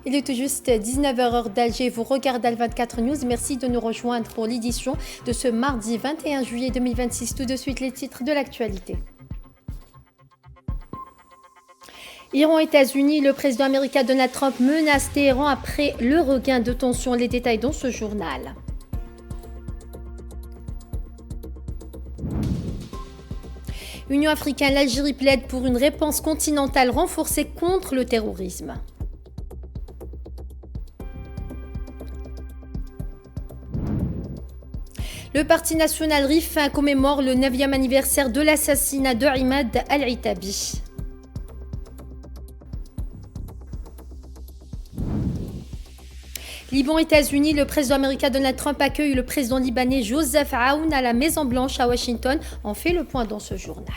Il est tout juste 19h heure d'Alger, vous regardez Al24 News. Merci de nous rejoindre pour l'édition de ce mardi 21 juillet 2026. Tout de suite les titres de l'actualité. Iran-États-Unis, le président américain Donald Trump menace Téhéran après le regain de tension. Les détails dans ce journal. Union africaine, l'Algérie plaide pour une réponse continentale renforcée contre le terrorisme. Le Parti national RIF commémore le 9e anniversaire de l'assassinat de Imad al-Itabi. Liban-États-Unis, le président américain Donald Trump accueille le président libanais Joseph Aoun à la Maison-Blanche à Washington. On fait le point dans ce journal.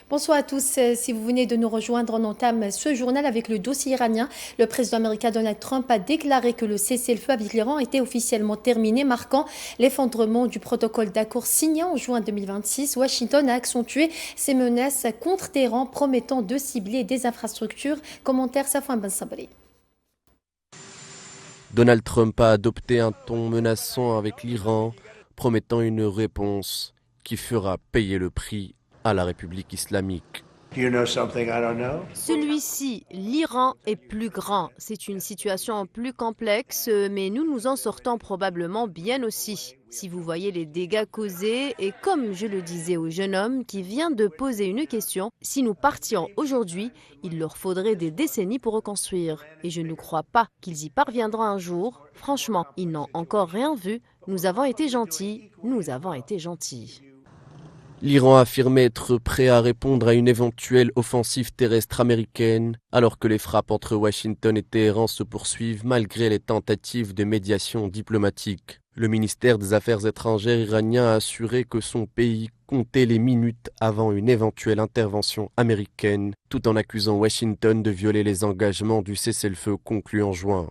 Bonsoir à tous. Si vous venez de nous rejoindre, on entame ce journal avec le dossier iranien. Le président américain Donald Trump a déclaré que le cessez-le-feu avec l'Iran était officiellement terminé, marquant l'effondrement du protocole d'accord signé en juin 2026. Washington a accentué ses menaces contre Téhéran, promettant de cibler des infrastructures. Commentaire Safwan Ben Sabri. Donald Trump a adopté un ton menaçant avec l'Iran, promettant une réponse qui fera payer le prix à la République islamique. Celui-ci, l'Iran, est plus grand. C'est une situation plus complexe, mais nous nous en sortons probablement bien aussi. Si vous voyez les dégâts causés, et comme je le disais au jeune homme qui vient de poser une question, si nous partions aujourd'hui, il leur faudrait des décennies pour reconstruire. Et je ne crois pas qu'ils y parviendront un jour. Franchement, ils n'ont encore rien vu. Nous avons été gentils, nous avons été gentils. L'Iran a affirmé être prêt à répondre à une éventuelle offensive terrestre américaine, alors que les frappes entre Washington et Téhéran se poursuivent malgré les tentatives de médiation diplomatique. Le ministère des Affaires étrangères iranien a assuré que son pays comptait les minutes avant une éventuelle intervention américaine, tout en accusant Washington de violer les engagements du cessez-le-feu conclu en juin.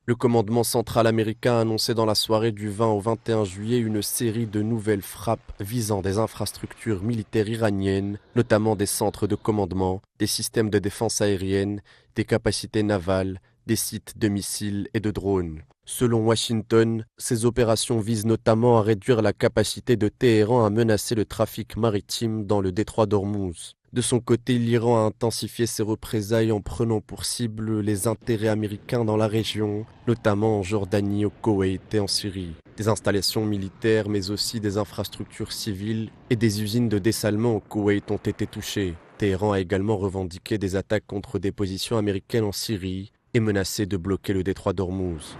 Le commandement central américain a annoncé dans la soirée du 20 au 21 juillet une série de nouvelles frappes visant des infrastructures militaires iraniennes, notamment des centres de commandement, des systèmes de défense aérienne, des capacités navales, des sites de missiles et de drones. Selon Washington, ces opérations visent notamment à réduire la capacité de Téhéran à menacer le trafic maritime dans le détroit d'Ormuz. De son côté, l'Iran a intensifié ses représailles en prenant pour cible les intérêts américains dans la région, notamment en Jordanie, au Koweït et en Syrie. Des installations militaires, mais aussi des infrastructures civiles et des usines de dessalement au Koweït ont été touchées. Téhéran a également revendiqué des attaques contre des positions américaines en Syrie et menacé de bloquer le détroit d'Ormuz.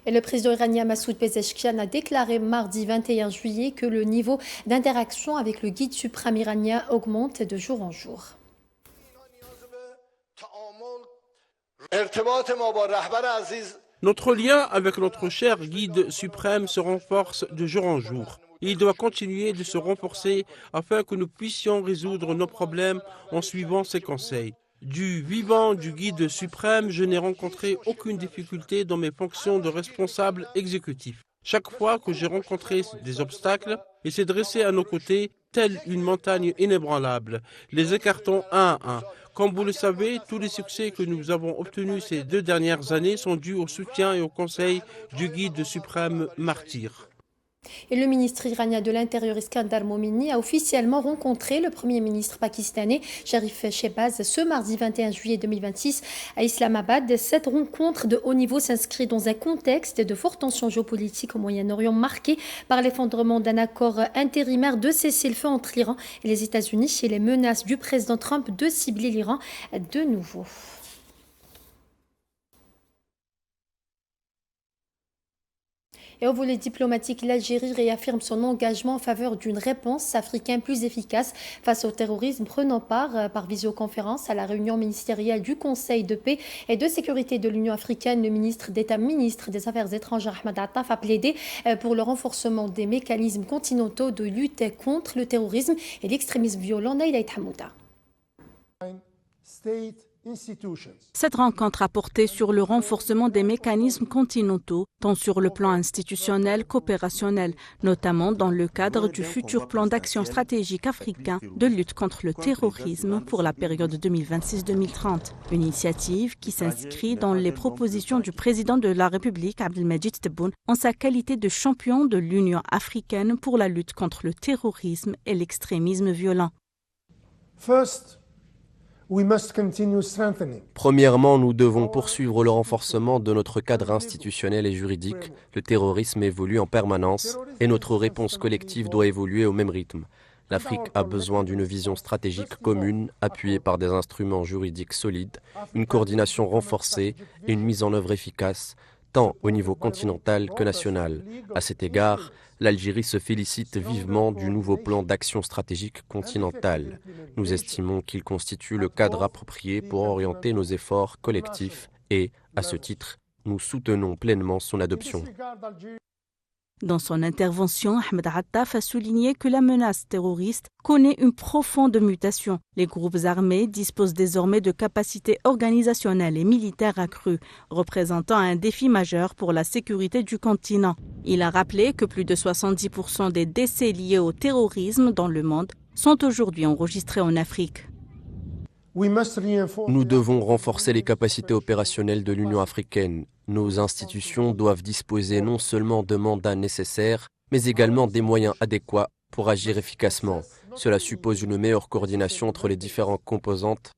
Et le président iranien Massoud Pezeshkian a déclaré mardi 21 juillet que le niveau d'interaction avec le guide suprême iranien augmente de jour en jour. Notre lien avec notre cher guide suprême se renforce de jour en jour. Il doit continuer de se renforcer afin que nous puissions résoudre nos problèmes en suivant ses conseils. Du vivant du guide suprême, je n'ai rencontré aucune difficulté dans mes fonctions de responsable exécutif. Chaque fois que j'ai rencontré des obstacles, il s'est dressé à nos côtés, telle une montagne inébranlable, les écartant un à un. Comme vous le savez, tous les succès que nous avons obtenus ces 2 dernières années sont dus au soutien et au conseil du guide suprême martyr. Et le ministre iranien de l'Intérieur Iskandar Momini a officiellement rencontré le premier ministre pakistanais Sharif Shehbaz ce mardi 21 juillet 2026 à Islamabad. Cette rencontre de haut niveau s'inscrit dans un contexte de forte tension géopolitique au Moyen-Orient marqué par l'effondrement d'un accord intérimaire de cessez-le-feu entre l'Iran et les États-Unis et les menaces du président Trump de cibler l'Iran de nouveau. Et au volet diplomatique, l'Algérie réaffirme son engagement en faveur d'une réponse africaine plus efficace face au terrorisme, prenant part par visioconférence à la réunion ministérielle du Conseil de paix et de sécurité de l'Union africaine. Le ministre des Affaires étrangères Ahmed Attaf a plaidé pour le renforcement des mécanismes continentaux de lutte contre le terrorisme et l'extrémisme violent. Naïla Hamouda. Cette rencontre a porté sur le renforcement des mécanismes continentaux, tant sur le plan institutionnel qu'opérationnel, notamment dans le cadre du futur plan d'action stratégique africain de lutte contre le terrorisme pour la période 2026-2030. Une initiative qui s'inscrit dans les propositions du président de la République, Abdelmadjid Tebboune, en sa qualité de champion de l'Union africaine pour la lutte contre le terrorisme et l'extrémisme violent. Premièrement, nous devons poursuivre le renforcement de notre cadre institutionnel et juridique. Le terrorisme évolue en permanence et notre réponse collective doit évoluer au même rythme. L'Afrique a besoin d'une vision stratégique commune, appuyée par des instruments juridiques solides, une coordination renforcée et une mise en œuvre efficace, tant au niveau continental que national. À cet égard, l'Algérie se félicite vivement du nouveau plan d'action stratégique continental. Nous estimons qu'il constitue le cadre approprié pour orienter nos efforts collectifs et, à ce titre, nous soutenons pleinement son adoption. Dans son intervention, Ahmed Attaf a souligné que la menace terroriste connaît une profonde mutation. Les groupes armés disposent désormais de capacités organisationnelles et militaires accrues, représentant un défi majeur pour la sécurité du continent. Il a rappelé que plus de 70% des décès liés au terrorisme dans le monde sont aujourd'hui enregistrés en Afrique. Nous devons renforcer les capacités opérationnelles de l'Union africaine. Nos institutions doivent disposer non seulement de mandats nécessaires, mais également des moyens adéquats pour agir efficacement. Cela suppose une meilleure coordination entre les différentes composantes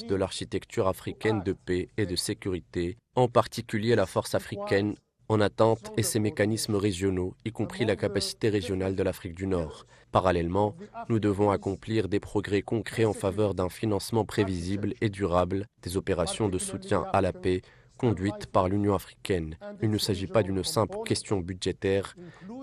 de l'architecture africaine de paix et de sécurité, en particulier la force africaine en attente et ses mécanismes régionaux, y compris la capacité régionale de l'Afrique du Nord. Parallèlement, nous devons accomplir des progrès concrets en faveur d'un financement prévisible et durable des opérations de soutien à la paix conduites par l'Union africaine. Il ne s'agit pas d'une simple question budgétaire,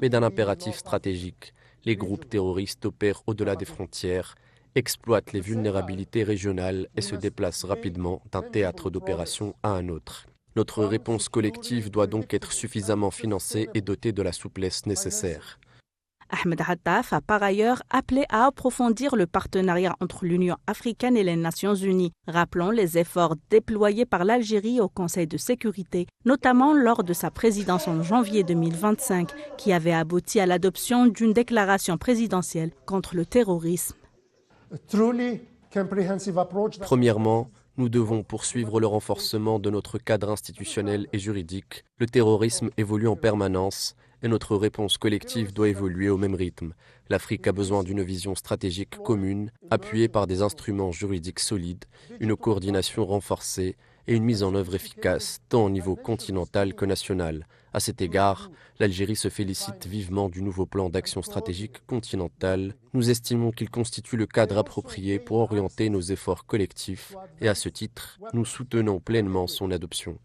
mais d'un impératif stratégique. Les groupes terroristes opèrent au-delà des frontières, exploitent les vulnérabilités régionales et se déplacent rapidement d'un théâtre d'opération à un autre. Notre réponse collective doit donc être suffisamment financée et dotée de la souplesse nécessaire. Ahmed Attaf a par ailleurs appelé à approfondir le partenariat entre l'Union africaine et les Nations unies, rappelant les efforts déployés par l'Algérie au Conseil de sécurité, notamment lors de sa présidence en janvier 2025, qui avait abouti à l'adoption d'une déclaration présidentielle contre le terrorisme. Premièrement, nous devons poursuivre le renforcement de notre cadre institutionnel et juridique. Le terrorisme évolue en permanence et notre réponse collective doit évoluer au même rythme. L'Afrique a besoin d'une vision stratégique commune, appuyée par des instruments juridiques solides, une coordination renforcée et une mise en œuvre efficace, tant au niveau continental que national. À cet égard, l'Algérie se félicite vivement du nouveau plan d'action stratégique continental. Nous estimons qu'il constitue le cadre approprié pour orienter nos efforts collectifs et à ce titre, nous soutenons pleinement son adoption.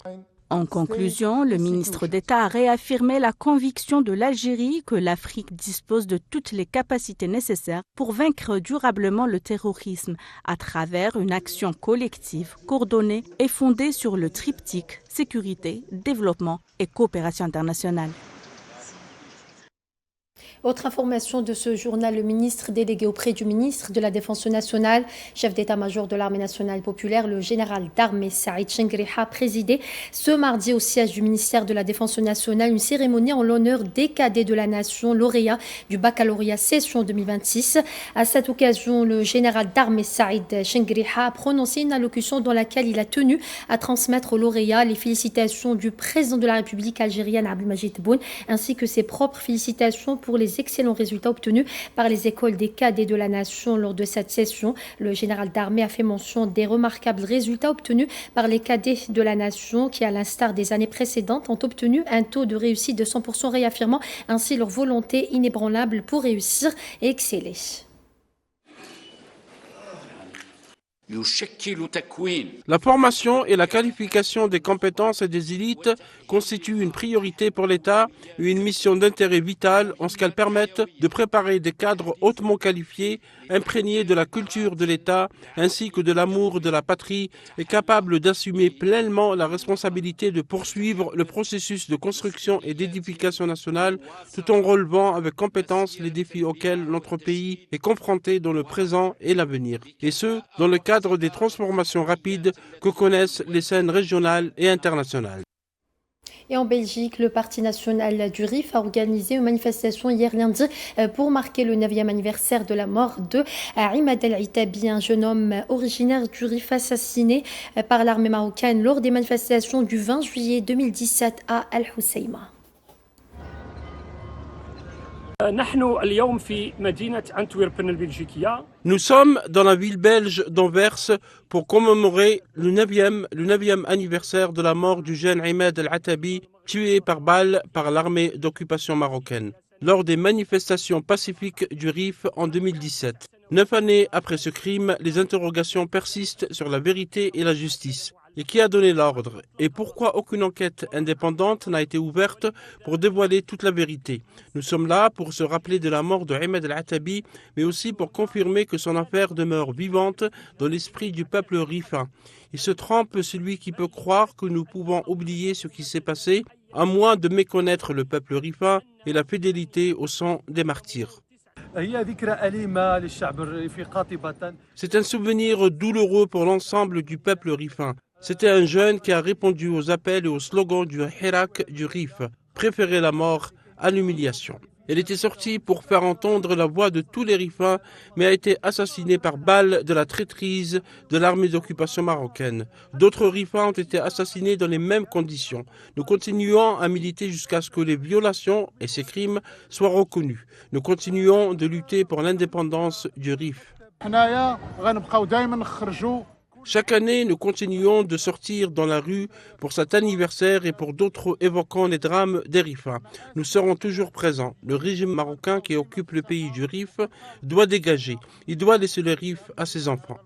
En conclusion, le ministre d'État a réaffirmé la conviction de l'Algérie que l'Afrique dispose de toutes les capacités nécessaires pour vaincre durablement le terrorisme à travers une action collective, coordonnée et fondée sur le triptyque sécurité, développement et coopération internationale. Autre information de ce journal, le ministre délégué auprès du ministre de la Défense nationale, chef d'état-major de l'armée nationale populaire, le général d'armée Saïd Chengriha, a présidé ce mardi au siège du ministère de la Défense nationale une cérémonie en l'honneur des cadets de la nation lauréats du baccalauréat session 2026. À cette occasion, le général d'armée Saïd Chengriha a prononcé une allocution dans laquelle il a tenu à transmettre aux lauréats les félicitations du président de la République algérienne Abdelmadjid Tebboune ainsi que ses propres félicitations pour les excellents résultats obtenus par les écoles des cadets de la nation lors de cette session. Le général d'armée a fait mention des remarquables résultats obtenus par les cadets de la nation qui, à l'instar des années précédentes, ont obtenu un taux de réussite de 100%, réaffirmant ainsi leur volonté inébranlable pour réussir et exceller. La formation et la qualification des compétences et des élites constituent une priorité pour l'État et une mission d'intérêt vital en ce qu'elles permettent de préparer des cadres hautement qualifiés, imprégnés de la culture de l'État ainsi que de l'amour de la patrie et capables d'assumer pleinement la responsabilité de poursuivre le processus de construction et d'édification nationale tout en relevant avec compétence les défis auxquels notre pays est confronté dans le présent et l'avenir. Et ce, dans le cadre cadre des transformations rapides que connaissent les scènes régionales et internationales. Et en Belgique, le Parti national du RIF a organisé une manifestation hier lundi pour marquer le 9e anniversaire de la mort de Imad El-Itabi, un jeune homme originaire du RIF assassiné par l'armée marocaine lors des manifestations du 20 juillet 2017 à Al-Hoceima. Nous sommes dans la ville belge d'Anvers pour commémorer le 9e anniversaire de la mort du jeune Imad El-Itabi, tué par balle par l'armée d'occupation marocaine, lors des manifestations pacifiques du RIF en 2017. 9 années après ce crime, les interrogations persistent sur la vérité et la justice. Et qui a donné l'ordre? Et pourquoi aucune enquête indépendante n'a été ouverte pour dévoiler toute la vérité? Nous sommes là pour se rappeler de la mort de Imad El-Itabi, mais aussi pour confirmer que son affaire demeure vivante dans l'esprit du peuple rifain. Il se trompe celui qui peut croire que nous pouvons oublier ce qui s'est passé, à moins de méconnaître le peuple rifain et la fidélité au sang des martyrs. C'est un souvenir douloureux pour l'ensemble du peuple rifain. C'était un jeune qui a répondu aux appels et aux slogans du Hirak du RIF, préférer la mort à l'humiliation. Elle était sortie pour faire entendre la voix de tous les rifains, mais a été assassinée par balle de la traîtrise de l'armée d'occupation marocaine. D'autres rifains ont été assassinés dans les mêmes conditions. Nous continuons à militer jusqu'à ce que les violations et ces crimes soient reconnus. Nous continuons de lutter pour l'indépendance du RIF. Chaque année, nous continuons de sortir dans la rue pour cet anniversaire et pour d'autres évoquant les drames des rifains. Nous serons toujours présents. Le régime marocain qui occupe le pays du RIF doit dégager. Il doit laisser le RIF à ses enfants.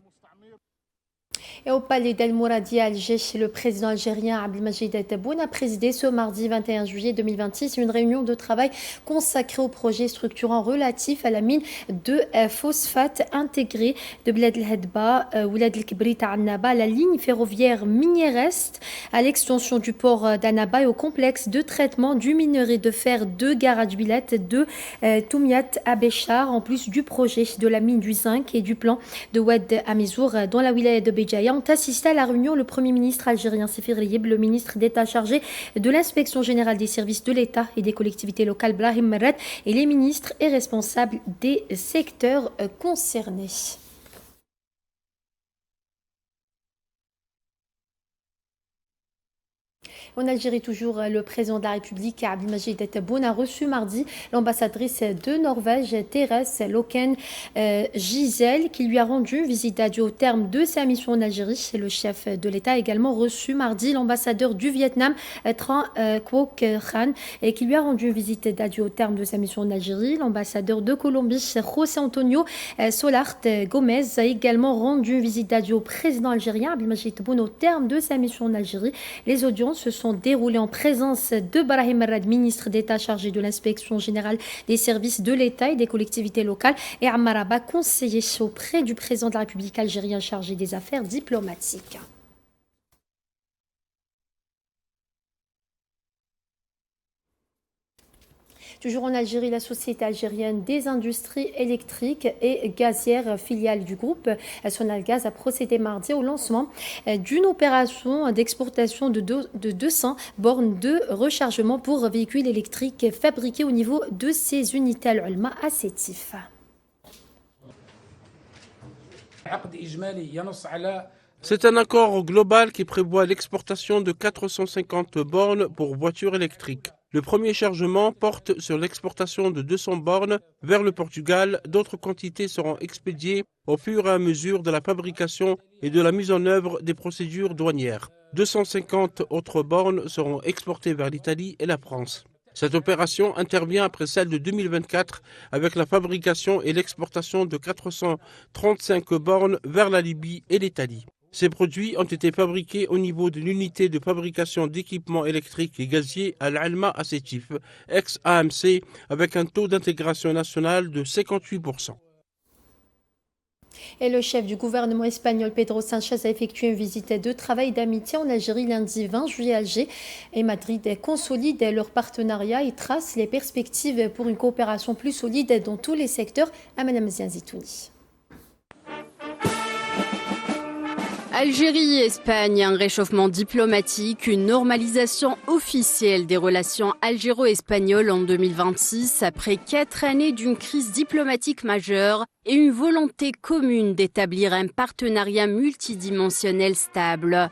Et au palais d'El Mouradi à Alger, le président algérien Abdelmadjid Tebboune a présidé ce mardi 21 juillet 2026 une réunion de travail consacrée au projet structurant relatif à la mine de phosphate intégrée de Bled El Hedba, Oulad El Kibrit à Annaba, la ligne ferroviaire minière Est, à l'extension du port d'Annaba et au complexe de traitement du minerai de fer de Garadjubilat de Toumiat à Béchar, en plus du projet de la mine du zinc et du plan de Oued Amizour dans la wilaya de Béjaïa. Ont assisté à la réunion le Premier ministre algérien Sefir Riyeb, le ministre d'État chargé de l'inspection générale des services de l'État et des collectivités locales Brahim Merad et les ministres et responsables des secteurs concernés. En Algérie, toujours, le président de la République, Abdelmadjid Tebboune, a reçu mardi l'ambassadrice de Norvège, Thérèse Loken Gisèle, qui lui a rendu visite d'adieu au terme de sa mission en Algérie. Le chef de l'État a également reçu mardi l'ambassadeur du Vietnam, Tran Quoc Khan, et qui lui a rendu visite d'adieu au terme de sa mission en Algérie. L'ambassadeur de Colombie, José Antonio Solart Gomez, a également rendu visite d'adieu au président algérien, Abdelmadjid Tebboune, au terme de sa mission en Algérie. Les audiences se sont déroulées en présence de Brahim Merad, ministre d'État chargé de l'inspection générale des services de l'État et des collectivités locales, et Ammar Abba, conseiller auprès du président de la République algérienne chargé des affaires diplomatiques. Toujours en Algérie, la Société algérienne des industries électriques et gazières, filiale du groupe Sonalgaz, a procédé mardi au lancement d'une opération d'exportation de 200 bornes de rechargement pour véhicules électriques fabriquées au niveau de ses unités Al-Ulma à Sétif. C'est un accord global qui prévoit l'exportation de 450 bornes pour voitures électriques. Le premier chargement porte sur l'exportation de 200 bornes vers le Portugal. D'autres quantités seront expédiées au fur et à mesure de la fabrication et de la mise en œuvre des procédures douanières. 250 autres bornes seront exportées vers l'Italie et la France. Cette opération intervient après celle de 2024 avec la fabrication et l'exportation de 435 bornes vers la Libye et l'Italie. Ces produits ont été fabriqués au niveau de l'unité de fabrication d'équipements électriques et gaziers à l'Alma à Sétif, ex-AMC, avec un taux d'intégration nationale de 58%. Et le chef du gouvernement espagnol, Pedro Sánchez, a effectué une visite de travail d'amitié en Algérie lundi 20 juillet à Alger. Et Madrid consolide leur partenariat et trace les perspectives pour une coopération plus solide dans tous les secteurs. À Madame Zianzitouni. Algérie et Espagne, un réchauffement diplomatique, une normalisation officielle des relations algéro-espagnoles en 2026 après 4 années d'une crise diplomatique majeure et une volonté commune d'établir un partenariat multidimensionnel stable.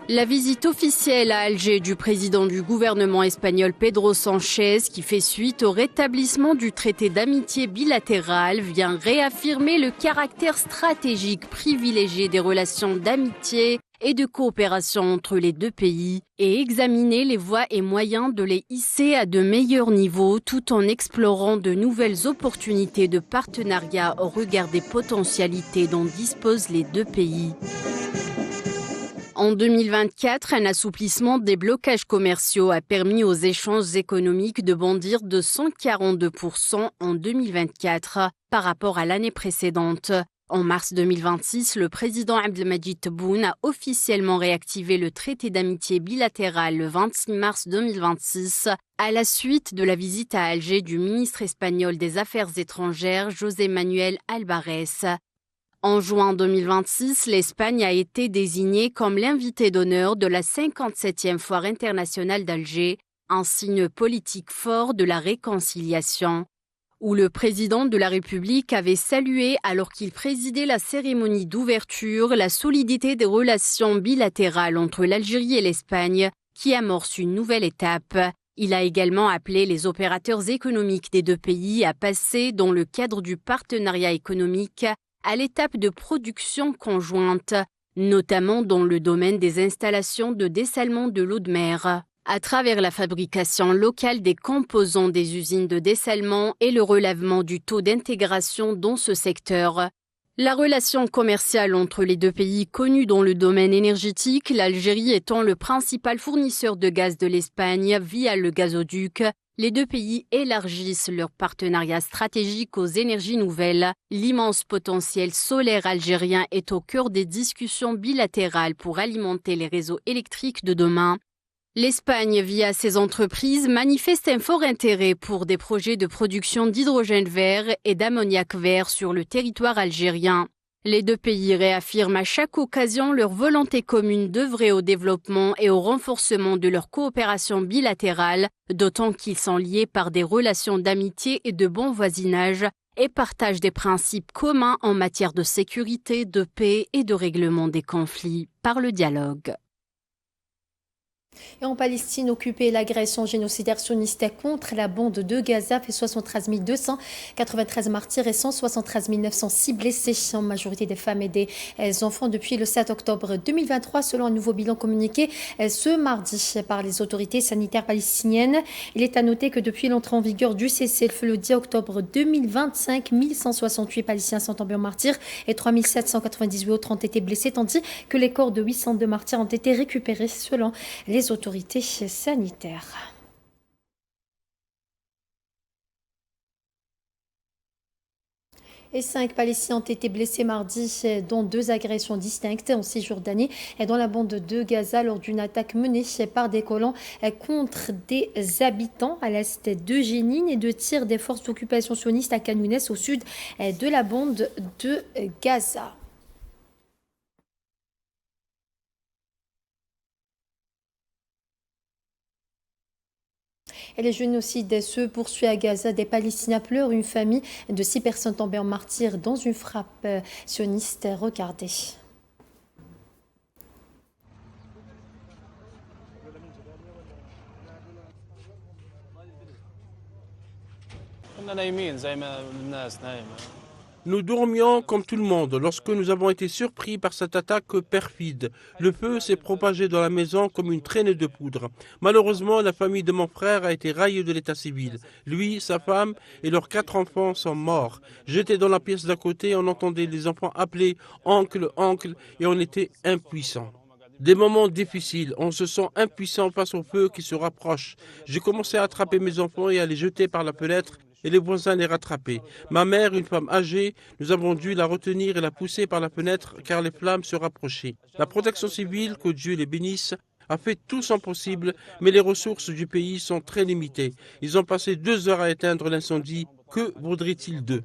La visite officielle à Alger du président du gouvernement espagnol Pedro Sánchez, qui fait suite au rétablissement du traité d'amitié bilatéral, vient réaffirmer le caractère stratégique privilégié des relations d'amitié et de coopération entre les deux pays et examiner les voies et moyens de les hisser à de meilleurs niveaux tout en explorant de nouvelles opportunités de partenariat au regard des potentialités dont disposent les deux pays. En 2024, un assouplissement des blocages commerciaux a permis aux échanges économiques de bondir de 142% en 2024 par rapport à l'année précédente. En mars 2026, le président Abdelmadjid Tebboune a officiellement réactivé le traité d'amitié bilatéral le 26 mars 2026 à la suite de la visite à Alger du ministre espagnol des Affaires étrangères José Manuel Albares. En juin 2026, l'Espagne a été désignée comme l'invité d'honneur de la 57e Foire internationale d'Alger, un signe politique fort de la réconciliation, où le président de la République avait salué, alors qu'il présidait la cérémonie d'ouverture, la solidité des relations bilatérales entre l'Algérie et l'Espagne, qui amorce une nouvelle étape. Il a également appelé les opérateurs économiques des deux pays à passer, dans le cadre du partenariat économique, à l'étape de production conjointe, notamment dans le domaine des installations de dessalement de l'eau de mer, à travers la fabrication locale des composants des usines de dessalement et le relèvement du taux d'intégration dans ce secteur. La relation commerciale entre les deux pays connue dans le domaine énergétique, l'Algérie étant le principal fournisseur de gaz de l'Espagne via le gazoduc, les deux pays élargissent leur partenariat stratégique aux énergies nouvelles. L'immense potentiel solaire algérien est au cœur des discussions bilatérales pour alimenter les réseaux électriques de demain. L'Espagne, via ses entreprises, manifeste un fort intérêt pour des projets de production d'hydrogène vert et d'ammoniac vert sur le territoire algérien. Les deux pays réaffirment à chaque occasion leur volonté commune d'œuvrer au développement et au renforcement de leur coopération bilatérale, d'autant qu'ils sont liés par des relations d'amitié et de bon voisinage et partagent des principes communs en matière de sécurité, de paix et de règlement des conflits par le dialogue. Et en Palestine occupée, l'agression génocidaire sioniste contre la bande de Gaza fait 73 293 martyrs et 173 906 blessés, en majorité des femmes et des enfants depuis le 7 octobre 2023, selon un nouveau bilan communiqué ce mardi par les autorités sanitaires palestiniennes. Il est à noter que depuis l'entrée en vigueur du cessez-le-feu le 10 octobre 2025, 1168 Palestiniens sont tombés en martyrs et 3798 autres ont été blessés, tandis que les corps de 802 martyrs ont été récupérés selon les autorités sanitaires. Et 5 Palestiniens ont été blessés mardi, dont 2 agressions distinctes en Cisjordanie et dans la bande de Gaza lors d'une attaque menée par des colons contre des habitants à l'est de Jénine et de tirs des forces d'occupation sionistes à Khan Younes au sud de la bande de Gaza. Et les génocides se poursuivent à Gaza. Des Palestiniens pleurent. Une famille de 6 personnes tombées en martyrs dans une frappe sioniste. Regardez. Nous dormions comme tout le monde lorsque nous avons été surpris par cette attaque perfide. Le feu s'est propagé dans la maison comme une traînée de poudre. Malheureusement, la famille de mon frère a été raillée de l'état civil. Lui, sa femme et leurs 4 enfants sont morts. J'étais dans la pièce d'à côté, on entendait les enfants appeler « oncle, oncle » et on était impuissants. Des moments difficiles, on se sent impuissant face au feu qui se rapproche. J'ai commencé à attraper mes enfants et à les jeter par la fenêtre et les voisins les rattraper. Ma mère, une femme âgée, nous avons dû la retenir et la pousser par la fenêtre car les flammes se rapprochaient. La protection civile, que Dieu les bénisse, a fait tout son possible, mais les ressources du pays sont très limitées. Ils ont passé 2 heures à éteindre l'incendie. Que vaudrait-il d'eux ?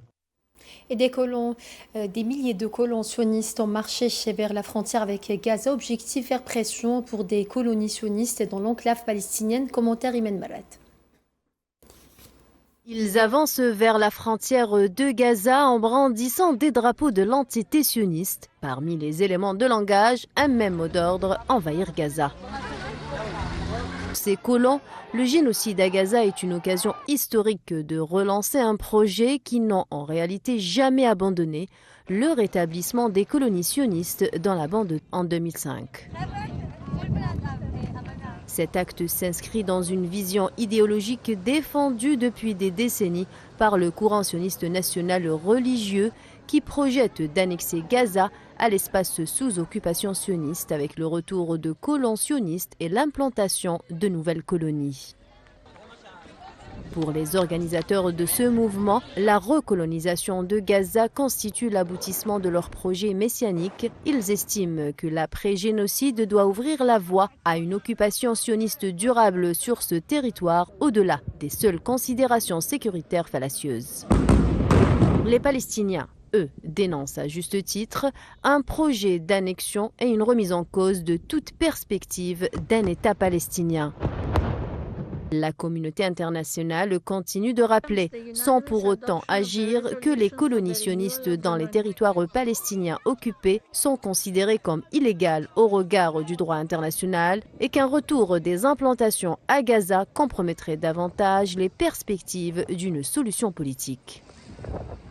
Et des milliers de colons sionistes ont marché vers la frontière avec Gaza. Objectif, faire pression pour des colonies sionistes dans l'enclave palestinienne. Commentaire Imen Marat. Ils avancent vers la frontière de Gaza en brandissant des drapeaux de l'entité sioniste. Parmi les éléments de langage, un même mot d'ordre, envahir Gaza. Ces colons, le génocide à Gaza est une occasion historique de relancer un projet qui n'ont en réalité jamais abandonné, le rétablissement des colonies sionistes dans la bande en 2005. Cet acte s'inscrit dans une vision idéologique défendue depuis des décennies par le courant sioniste national religieux qui projette d'annexer Gaza à l'espace sous occupation sioniste avec le retour de colons sionistes et l'implantation de nouvelles colonies. Pour les organisateurs de ce mouvement, la recolonisation de Gaza constitue l'aboutissement de leur projet messianique. Ils estiment que l'après-génocide doit ouvrir la voie à une occupation sioniste durable sur ce territoire, au-delà des seules considérations sécuritaires fallacieuses. Les Palestiniens, eux, dénoncent à juste titre un projet d'annexion et une remise en cause de toute perspective d'un État palestinien. La communauté internationale continue de rappeler, sans pour autant agir, que les colonies sionistes dans les territoires palestiniens occupés sont considérées comme illégales au regard du droit international et qu'un retour des implantations à Gaza compromettrait davantage les perspectives d'une solution politique.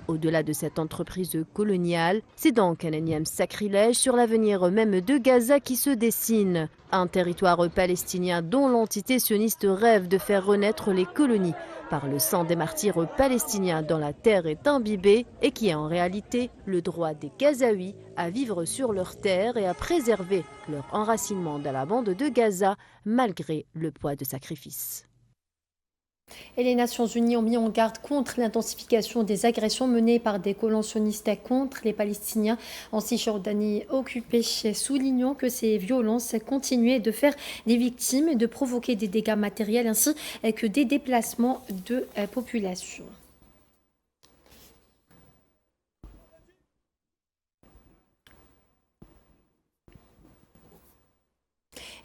Au-delà de cette entreprise coloniale, c'est donc un énième sacrilège sur l'avenir même de Gaza qui se dessine. Un territoire palestinien dont l'entité sioniste rêve de faire renaître les colonies par le sang des martyrs palestiniens dont la terre est imbibée et qui est en réalité le droit des Gazaouis à vivre sur leur terre et à préserver leur enracinement dans la bande de Gaza malgré le poids de sacrifices. Et les Nations Unies ont mis en garde contre l'intensification des agressions menées par des colons sionistes contre les Palestiniens en Cisjordanie occupée, soulignant que ces violences continuaient de faire des victimes et de provoquer des dégâts matériels ainsi que des déplacements de population.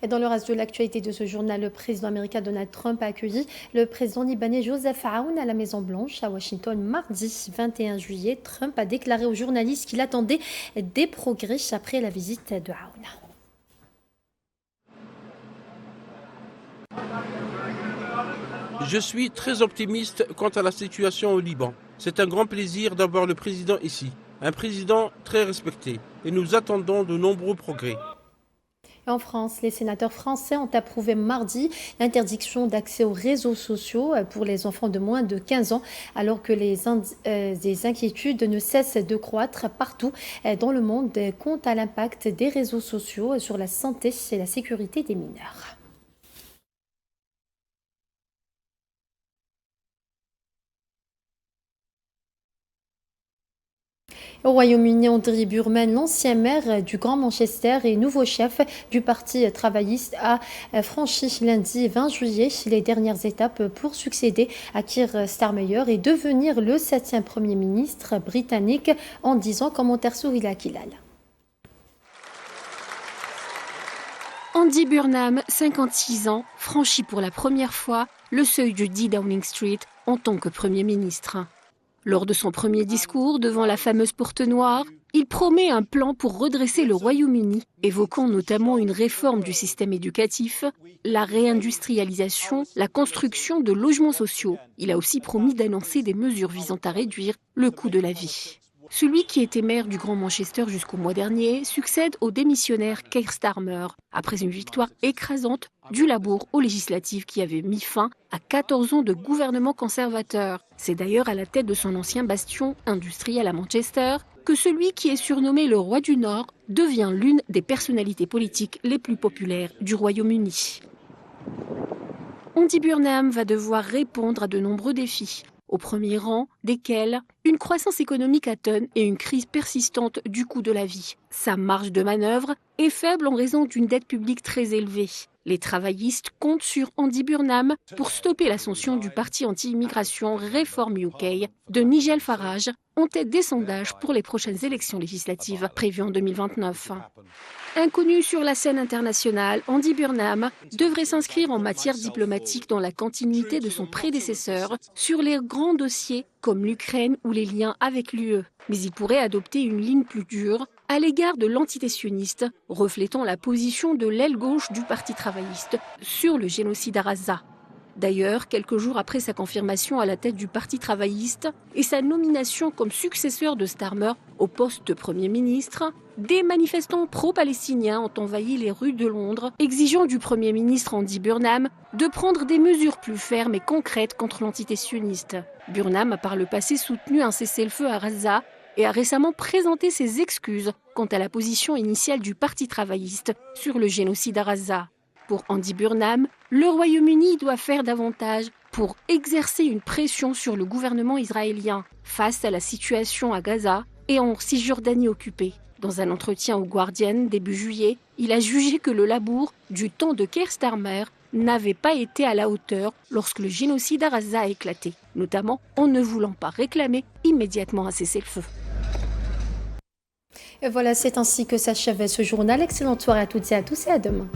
Et dans le reste de l'actualité de ce journal, le président américain Donald Trump a accueilli le président libanais Joseph Aoun à la Maison-Blanche à Washington mardi 21 juillet. Trump a déclaré aux journalistes qu'il attendait des progrès après la visite de Aoun. Je suis très optimiste quant à la situation au Liban. C'est un grand plaisir d'avoir le président ici, un président très respecté, et nous attendons de nombreux progrès. En France, les sénateurs français ont approuvé mardi l'interdiction d'accès aux réseaux sociaux pour les enfants de moins de 15 ans, alors que les inquiétudes ne cessent de croître partout dans le monde quant à l'impact des réseaux sociaux sur la santé et la sécurité des mineurs. Au Royaume-Uni, Andrew Burman, l'ancien maire du Grand Manchester et nouveau chef du Parti travailliste, a franchi lundi 20 juillet les dernières étapes pour succéder à Keir Starmer et devenir le 7e Premier ministre britannique en 10 ans. Commentaire Sourila Kilal. Andy Burnham, 56 ans, franchit pour la première fois le seuil du 10 Downing Street en tant que Premier ministre. Lors de son premier discours devant la fameuse porte noire, il promet un plan pour redresser le Royaume-Uni, évoquant notamment une réforme du système éducatif, la réindustrialisation, la construction de logements sociaux. Il a aussi promis d'annoncer des mesures visant à réduire le coût de la vie. Celui qui était maire du Grand Manchester jusqu'au mois dernier succède au démissionnaire Keir Starmer, après une victoire écrasante du Labour aux législatives qui avait mis fin à 14 ans de gouvernement conservateur. C'est d'ailleurs à la tête de son ancien bastion industriel à Manchester que celui qui est surnommé le roi du Nord devient l'une des personnalités politiques les plus populaires du Royaume-Uni. Andy Burnham va devoir répondre à de nombreux défis. Au premier rang desquels une croissance économique à tonnes et une crise persistante du coût de la vie. Sa marge de manœuvre est faible en raison d'une dette publique très élevée. Les travaillistes comptent sur Andy Burnham pour stopper l'ascension du parti anti-immigration Reform UK de Nigel Farage en tête des sondages pour les prochaines élections législatives prévues en 2029. Inconnu sur la scène internationale, Andy Burnham devrait s'inscrire en matière diplomatique dans la continuité de son prédécesseur sur les grands dossiers comme l'Ukraine ou les liens avec l'UE. Mais il pourrait adopter une ligne plus dure à l'égard de l'entité sioniste, reflétant la position de l'aile gauche du Parti travailliste sur le génocide à Gaza. D'ailleurs, quelques jours après sa confirmation à la tête du Parti travailliste et sa nomination comme successeur de Starmer au poste de Premier ministre, des manifestants pro-palestiniens ont envahi les rues de Londres, exigeant du Premier ministre Andy Burnham de prendre des mesures plus fermes et concrètes contre l'entité sioniste. Burnham a par le passé soutenu un cessez-le-feu à Gaza et a récemment présenté ses excuses quant à la position initiale du Parti travailliste sur le génocide à Gaza. Pour Andy Burnham, le Royaume-Uni doit faire davantage pour exercer une pression sur le gouvernement israélien face à la situation à Gaza et en Cisjordanie occupée. Dans un entretien au Guardian début juillet, il a jugé que le labour du temps de Keir Starmer n'avait pas été à la hauteur lorsque le génocide à Gaza a éclaté, notamment en ne voulant pas réclamer immédiatement un cessez-le-feu. Et voilà, c'est ainsi que s'achève ce journal. Excellente soirée à toutes et à tous et à demain.